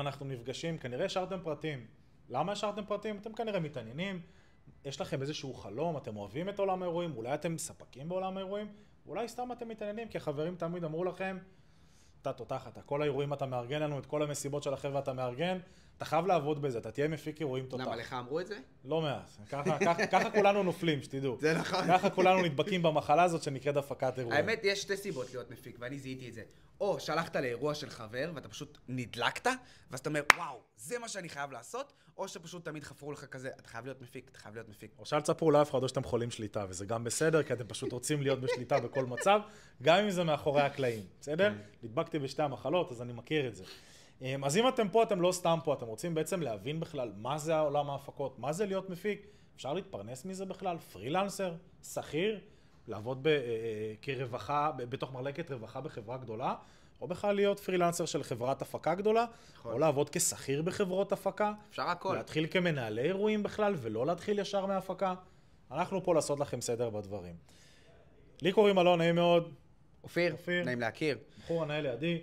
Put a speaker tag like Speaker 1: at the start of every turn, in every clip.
Speaker 1: אנחנו נפגשים, כנראה השארתם פרטים. למה השארתם פרטים? אתם כנראה מתעניינים, יש לכם איזשהו חלום, אתם אוהבים את עולם האירועים, אולי אתם ספקים בעולם האירועים, אולי סתם אתם מתעניינים, כי החברים תמיד אמרו לכם, אתה תותח, אתה כל האירועים אתה מארגן לנו, את כל המסיבות של החבר'ה אתה מארגן, אתה חייב לעבוד בזה, אתה תהיה מפיק אירועים תותח.
Speaker 2: למה לך אמרו את זה?
Speaker 1: לא מעט, ככה כולנו נופלים, שתדעו.
Speaker 2: זה נכון.
Speaker 1: ככה כולנו נדבקים במחלה הזאת שנקראת הפקת אירועים.
Speaker 2: האמת, יש שתי סיבות להיות מפיק, ואני זיהיתי את זה. או שלחת לאירוע של חבר, ואתה פשוט נדלקת, ואז אתה אומר, וואו, זה מה שאני חייב לעשות, או שפשוט תמיד חפרו לך כזה, אתה חייב להיות מפיק, אתה חייב להיות מפיק.
Speaker 1: או שאל תספרו לאף אחד או שאתם חולים שליטה, וזה גם בסדר, כי אתם פשוט רוצים להיות בשליטה בכל מצב, גם אם זה מאחורי הקלעים, בסדר? נדבקתי בשתי המחלות, אז אני מכיר את זה. אז אם אתם פה, אתם לא סתם פה, אתם רוצים בעצם להבין בכלל מה זה העולם ההפקות, מה זה להיות מפיק, אפשר להתפרנס מזה בכלל, פרילנסר, שכיר, לעבוד כרווחה, בתוך מחלקת רווחה בחברה גדולה, או בכלל להיות פרילנסר של חברת הפקה גדולה, או לעבוד כשכיר בחברות הפקה.
Speaker 2: אפשר הכל.
Speaker 1: להתחיל כמנהלי אירועים בכלל, ולא להתחיל ישר מהפקה. אנחנו פה לעשות לכם סדר בדברים. לי קוראים אלון, נעים מאוד.
Speaker 2: אופיר, נעים להכיר.
Speaker 1: בחור הנהל לידי.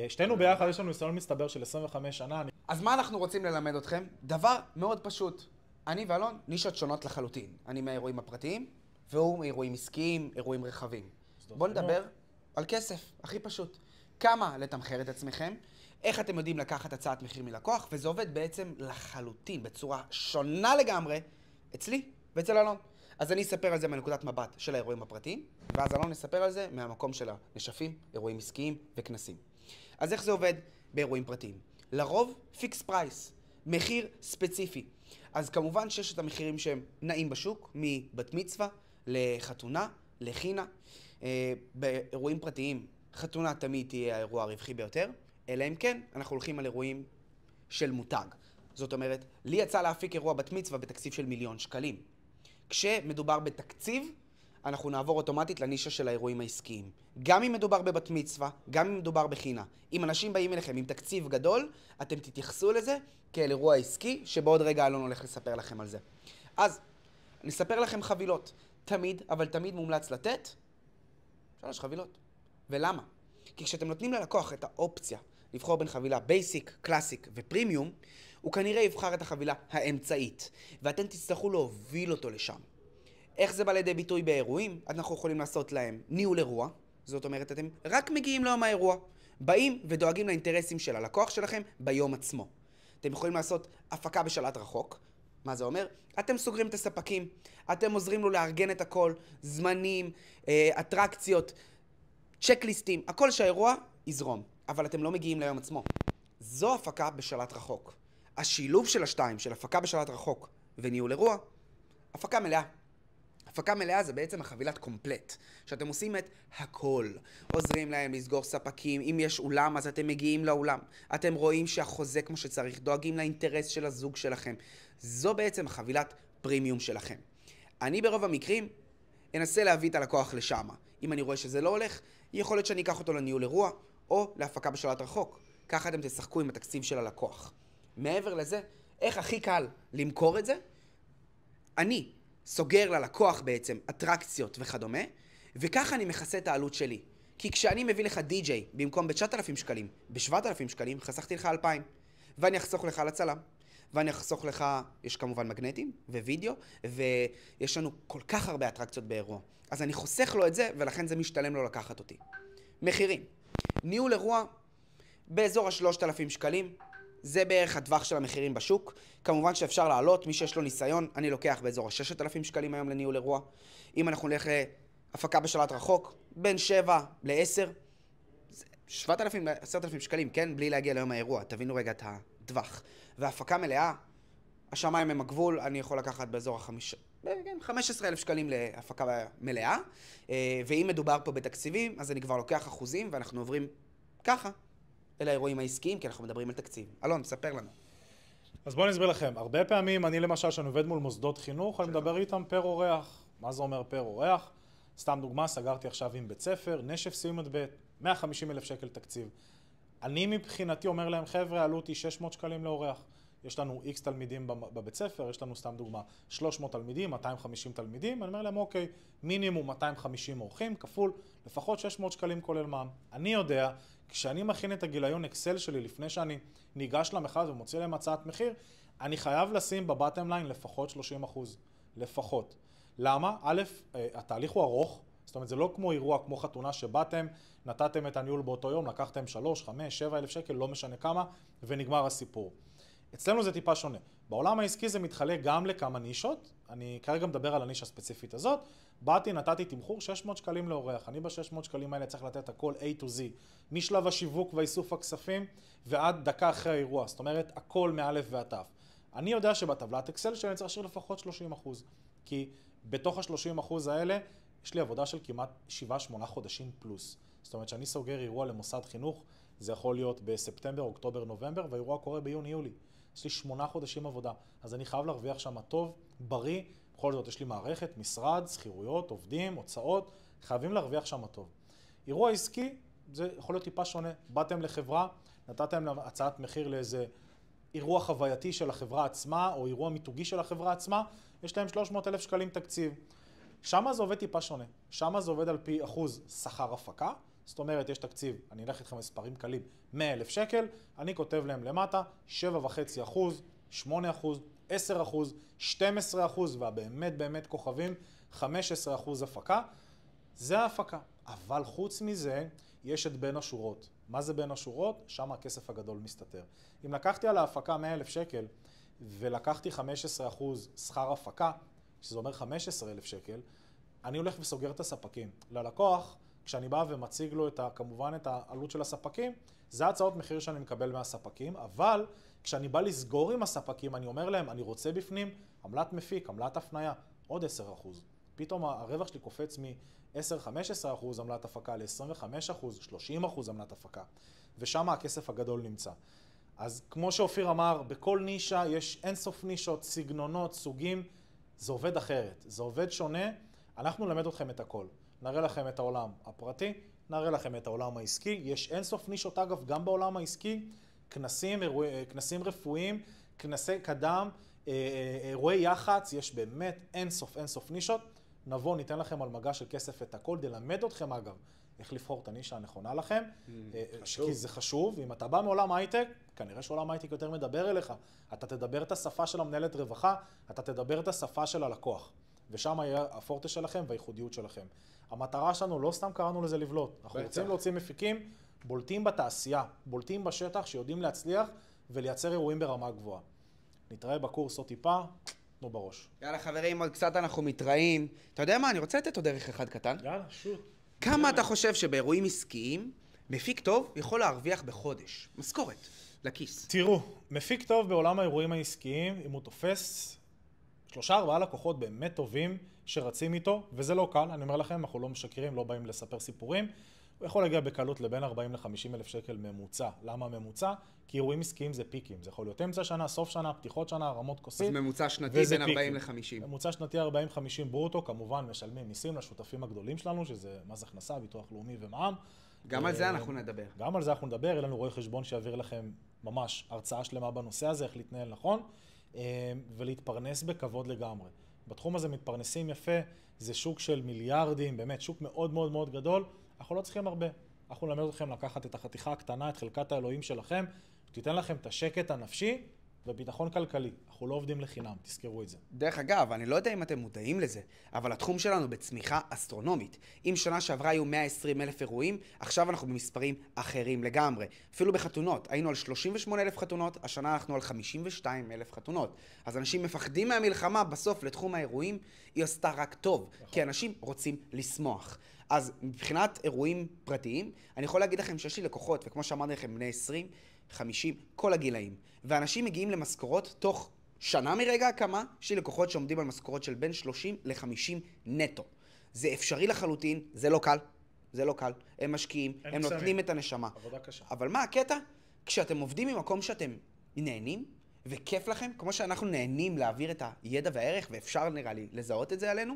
Speaker 1: שתינו ביחד, יש לנו ניסיון מצטבר של 25 שנה.
Speaker 2: אז מה אנחנו רוצים ללמד אתכם? דבר מאוד פשוט. אני ואלון, נישות שונות לחלוטין. אני מהאירועים הפרטיים, והוא מאירועים עסקיים, אירועים רחבים. בואו נדבר על כסף, הכי פשוט. כמה לתמחר את עצמכם, איך אתם יודעים לקחת הצעת מחיר מלקוח, וזה עובד בעצם לחלוטין, בצורה שונה לגמרי, אצלי ואצל אלון. אז אני אספר על זה מנקודת מבט של האירועים הפרטיים, ואז אלון נספר על זה מהמקום של הנשפים, אירועים עסקיים וכנסים. אז איך זה עובד באירועים פרטיים? לרוב פיקס פרייס, מחיר ספציפי. אז כמובן שיש את המחירים שהם נעים בשוק, מבת מצווה לחתונה, לחינה. באירועים פרטיים, חתונה תמיד תהיה האירוע הרווחי ביותר, אלא אם כן, אנחנו הולכים על אירועים של מותג. זאת אומרת, לי יצא להפיק אירוע בת מצווה בתקציב של 1,000,000 שקלים. כשמדובר בתקציב, אנחנו נעבור אוטומטית לנישה של האירועים העסקיים. גם אם מדובר בבת מצווה, גם אם מדובר בחינה. אם אנשים באים אליכם עם תקציב גדול, אתם תתייחסו לזה כאל אירוע עסקי, שבעוד רגע אלון הולך לספר לכם על זה. אז, נספר לכם חבילות. תמיד, אבל תמיד מומלץ לתת 3 חבילות. ולמה? כי כשאתם נותנים ללקוח את האופציה לבחור בין חבילה בייסיק, קלאסיק ופרימיום, הוא כנראה יבחר את החבילה האמצעית, ואתם תצטרכו להוביל אותו לשם. איך זה בא לידי ביטוי באירועים? אנחנו יכולים לעשות להם ניהול אירוע, זאת אומרת, אתם רק מגיעים ליום האירוע, באים ודואגים לאינטרסים של הלקוח שלכם ביום עצמו. אתם יכולים לעשות הפקה בשלט רחוק. מה זה אומר? אתם סוגרים את הספקים, אתם עוזרים לו לארגן את הכל, זמנים, אטרקציות, צ'קליסטים, הכל שהאירוע יזרום, אבל אתם לא מגיעים ליום עצמו. זו הפקה בשלט רחוק. השילוב של השתיים, של הפקה בשלט רחוק וניהול אירוע, הפקה מלאה. הפקה מלאה זה בעצם החבילת קומפלט, שאתם עושים את הכל. עוזרים להם לסגור ספקים, אם יש אולם אז אתם מגיעים לאולם. אתם רואים שהחוזה כמו שצריך, דואגים לאינטרס של הזוג שלכם. זו בעצם החבילת פרימיום שלכם. אני ברוב המקרים אנסה להביא את הלקוח לשם. אם אני רואה שזה לא הולך, יכול להיות שאני אקח אותו לניהול אירוע, או להפקה בשלט רחוק. ככה אתם תשחקו עם התקציב של הלקוח. מעבר לזה, איך הכי קל למכור את זה? אני סוגר ללקוח בעצם אטרקציות וכדומה, וככה אני מכסה את העלות שלי. כי כשאני מביא לך די-ג'יי במקום ב-9,000 שקלים, ב-7,000 שקלים, חסכתי לך 2,000. ואני אחסוך לך לצלם. ואני אחסוך לך, יש כמובן מגנטים ווידאו, ויש לנו כל כך הרבה אטרקציות באירוע. אז אני חוסך לו את זה, ולכן זה משתלם לו לקחת אותי. מחירים. ניהול אירוע באזור ה-3,000 שקלים. זה בערך הטווח של המחירים בשוק. כמובן שאפשר לעלות, מי שיש לו ניסיון, אני לוקח באזור ה-6,000 שקלים היום לניהול אירוע. אם אנחנו נלך להפקה בשלט רחוק, בין 7 ל-10, 7,000 ל-10,000 שקלים, כן? בלי להגיע ליום האירוע, תבינו רגע את הטווח. והפקה מלאה, השמיים הם הגבול, אני יכול לקחת באזור ה-15,000 שקלים להפקה מלאה. ואם מדובר פה בתקציבים, אז אני כבר לוקח אחוזים, ואנחנו עוברים ככה אל האירועים העסקיים, כי אנחנו מדברים על תקציב. אלון, ספר לנו.
Speaker 1: אז בואו נסביר לכם. הרבה פעמים, אני למשל, שאני עובד מול מוסדות חינוך, אני מדבר איתם פר אורח. מה זה אומר פר אורח? סתם דוגמה, סגרתי עכשיו עם בית ספר, נשף סיום י"ב, 150,000 שקל תקציב. אני מבחינתי אומר להם, חבר'ה, העלות היא 600 שקלים לאורח. יש לנו X תלמידים בבית ספר, יש לנו סתם דוגמה 300 תלמידים, 250 תלמידים, אני אומר להם, אוקיי, מינימום 250 אורחים, כפול, לפחות 600 שקלים כולל מע"מ. אני יודע, כשאני מכין את הגיליון אקסל שלי לפני שאני ניגש למכרז ומוציא להם הצעת מחיר, אני חייב לשים בבטם ליין לפחות 30%. לפחות. למה? א', התהליך הוא ארוך, זאת אומרת, זה לא כמו אירוע, כמו חתונה שבאתם, נתתם את הניהול באותו יום, לקחתם 3, 5, 7 אלף שקל, לא משנה כמה, ונגמר הסיפור. אצלנו זה טיפה שונה. בעולם העסקי זה מתחלק גם לכמה נישות, אני כרגע מדבר על הנישה הספציפית הזאת, באתי, נתתי תמחור 600 שקלים לאורח, אני ב-600 שקלים האלה צריך לתת הכל A to Z, משלב השיווק ואיסוף הכספים ועד דקה אחרי האירוע, זאת אומרת, הכל מאלף ועד תף. אני יודע שבטבלת אקסל שאני צריך להשאיר לפחות 30%, כי בתוך ה-30% האלה יש לי עבודה של כמעט 7-8 חודשים פלוס. זאת אומרת שאני סוגר אירוע למוסד חינוך, זה יכול להיות בספטמבר, אוקטובר, נובמבר, והאירוע קורה ביוני-יולי. יש לי 8 חודשים עבודה, אז אני חייב להרוויח שם טוב, בריא, בכל זאת יש לי מערכת, משרד, שכירויות, עובדים, הוצאות, חייבים להרוויח שם טוב. אירוע עסקי, זה יכול להיות טיפה שונה. באתם לחברה, נתתם לה הצעת מחיר לאיזה אירוע חווייתי של החברה עצמה, או אירוע מיתוגי של החברה עצמה, יש להם 300,000 שקלים תקציב. שמה זה עובד טיפה שונה. שמה זה עובד על פי אחוז שכר הפקה, זאת אומרת, יש תקציב, אני אלך איתכם מספרים קלים, 100,000 שקל, אני כותב להם למטה 7.5%, 8%, 10%, 12%, והבאמת באמת כוכבים, 15% הפקה. זה ההפקה. אבל חוץ מזה, יש את בין השורות. מה זה בין השורות? שם הכסף הגדול מסתתר. אם לקחתי על ההפקה 100,000 שקל, ולקחתי 15% שכר הפקה, שזה אומר 15,000 שקל, אני הולך וסוגר את הספקים. ללקוח, כשאני בא ומציג לו כמובן את העלות של הספקים, זה הצעות מחיר שאני מקבל מהספקים, אבל כשאני בא לסגור עם הספקים, אני אומר להם, אני רוצה בפנים עמלת מפיק, עמלת הפנייה, עוד 10%. פתאום הרווח שלי קופץ מ-10-15% עמלת הפקה ל-25%, 30% עמלת הפקה. ושם הכסף הגדול נמצא. אז כמו שאופיר אמר, בכל נישה יש אינסוף נישות, סגנונות, סוגים, זה עובד אחרת, זה עובד שונה, אנחנו נלמד אתכם את הכל. נראה לכם את העולם הפרטי, נראה לכם את העולם העסקי, יש אינסוף נישות אגב גם בעולם העסקי, כנסים רפואיים, כנסי קדם, אירועי יח"צ, יש באמת אינסוף נישות. נבוא, ניתן לכם על מגע של כסף את הכל, ללמד אתכם אגב איך לבחור את הנישה הנכונה לכם, כי זה חשוב, ואם אתה בא מעולם הייטק, כנראה שעולם הייטק יותר מדבר אליך, אתה תדבר את השפה של המנהלת רווחה, אתה תדבר את השפה של הלקוח, ושם יהיה הפורטה שלכם והייחודיות שלכם. המטרה שלנו לא סתם קראנו לזה לבלוט, אנחנו רוצים להוציא מפיקים בולטים בתעשייה, בולטים בשטח שיודעים להצליח ולייצר אירועים ברמה גבוהה. נתראה בקורס עוד טיפה, תנו בראש.
Speaker 2: יאללה חברים, עוד קצת אנחנו מתראים. אתה יודע מה, אני רוצה לתת עוד דרך אחד קטן.
Speaker 1: יאללה, שוט.
Speaker 2: כמה אתה חושב שבאירועים עסקיים, מפיק טוב יכול להרוויח בחודש? משכורת, לכיס.
Speaker 1: תראו, מפיק טוב בעולם האירועים העסקיים, אם הוא תופס 3-4 לקוחות באמת טובים שרצים איתו, וזה לא קל, אני אומר לכם, אנחנו לא משקרים, לא באים לספר סיפורים, הוא יכול להגיע בקלות לבין 40 ל-50 אלף שקל ממוצע. למה ממוצע? כי אירועים עסקיים זה פיקים, זה יכול להיות אמצע שנה, סוף שנה, פתיחות שנה, רמות כוסית.
Speaker 2: אז ממוצע שנתי בין 40 ל-50.
Speaker 1: ממוצע שנתי 40-50 ברוטו, כמובן משלמים מיסים לשותפים הגדולים שלנו, שזה מס הכנסה, ביטוח לאומי ומע"מ.
Speaker 2: גם על זה אנחנו נדבר.
Speaker 1: גם על זה אנחנו נדבר, יהיה לנו רואה חשבון שיעביר לכם ממש הרצאה שלמה בנושא הזה, איך להתנהל נכון, ולהתפרנס בכבוד לגמרי. בתחום הזה מתפרנסים יפה, זה שוק של מיליארדים, באמת שוק מאוד מאוד מאוד גדול, אנחנו לא צריכים הרבה. אנחנו נלמד אתכם לקחת את החתיכה הקטנה, את חלקת האלוהים שלכם, שתיתן לכם את השקט הנפשי וביטחון כלכלי. אנחנו לא עובדים לחינם, תזכרו את זה.
Speaker 2: דרך אגב, אני לא יודע אם אתם מודעים לזה, אבל התחום שלנו בצמיחה אסטרונומית. אם שנה שעברה היו 120,000 אירועים, עכשיו אנחנו במספרים אחרים לגמרי. אפילו בחתונות, היינו על 38,000 חתונות, השנה אנחנו על 52,000 חתונות. אז אנשים מפחדים מהמלחמה, בסוף לתחום האירועים היא עשתה רק טוב, כי אנשים רוצים לשמוח. אז מבחינת אירועים פרטיים, אני יכול להגיד לכם שיש לי לקוחות, וכמו שאמרתי לכם, בני 20, 50, כל הגילאים. ואנשים מגיעים למשכורות תוך שנה מרגע הקמה, יש לי לקוחות שעומדים על משכורות של בין 30 ל-50 נטו. זה אפשרי לחלוטין, זה לא קל. זה לא קל. הם משקיעים, הם נותנים את הנשמה.
Speaker 1: עבודה קשה.
Speaker 2: אבל מה הקטע? כשאתם עובדים ממקום שאתם נהנים, וכיף לכם, כמו שאנחנו נהנים להעביר את הידע והערך, ואפשר נראה לי לזהות את זה עלינו,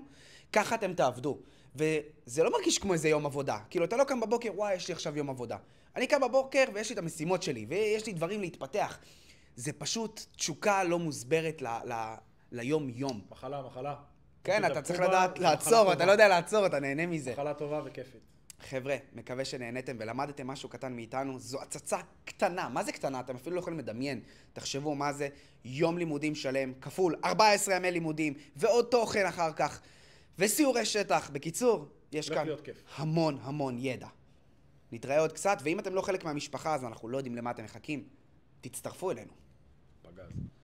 Speaker 2: ככה אתם תעבדו. וזה לא מרגיש כמו איזה יום עבודה. כאילו, אתה לא קם בבוקר, וואי, יש לי עכשיו יום עבודה. אני קם בבוקר ויש לי את המשימות שלי, ויש לי דברים להתפתח. זה פשוט תשוקה לא מוסברת ליום-יום.
Speaker 1: מחלה.
Speaker 2: כן, אתה צריך לדעת לעצור, אתה לא יודע לעצור, אתה נהנה מזה.
Speaker 1: מחלה טובה וכיפית.
Speaker 2: חבר'ה, מקווה שנהנתם ולמדתם משהו קטן מאיתנו. זו הצצה קטנה. מה זה קטנה? אתם אפילו לא יכולים לדמיין. תחשבו מה זה יום לימודים שלם, כפול 14 ימי לימודים, ועוד תוכן אחר כך, וסיורי שטח. בקיצור, יש כאן המון המון ידע. נתראה עוד קצת, ואם אתם לא חלק מהמשפחה, אז אנחנו לא יודעים למה אתם מחכים. תצטרפו אלינו.
Speaker 1: פגז.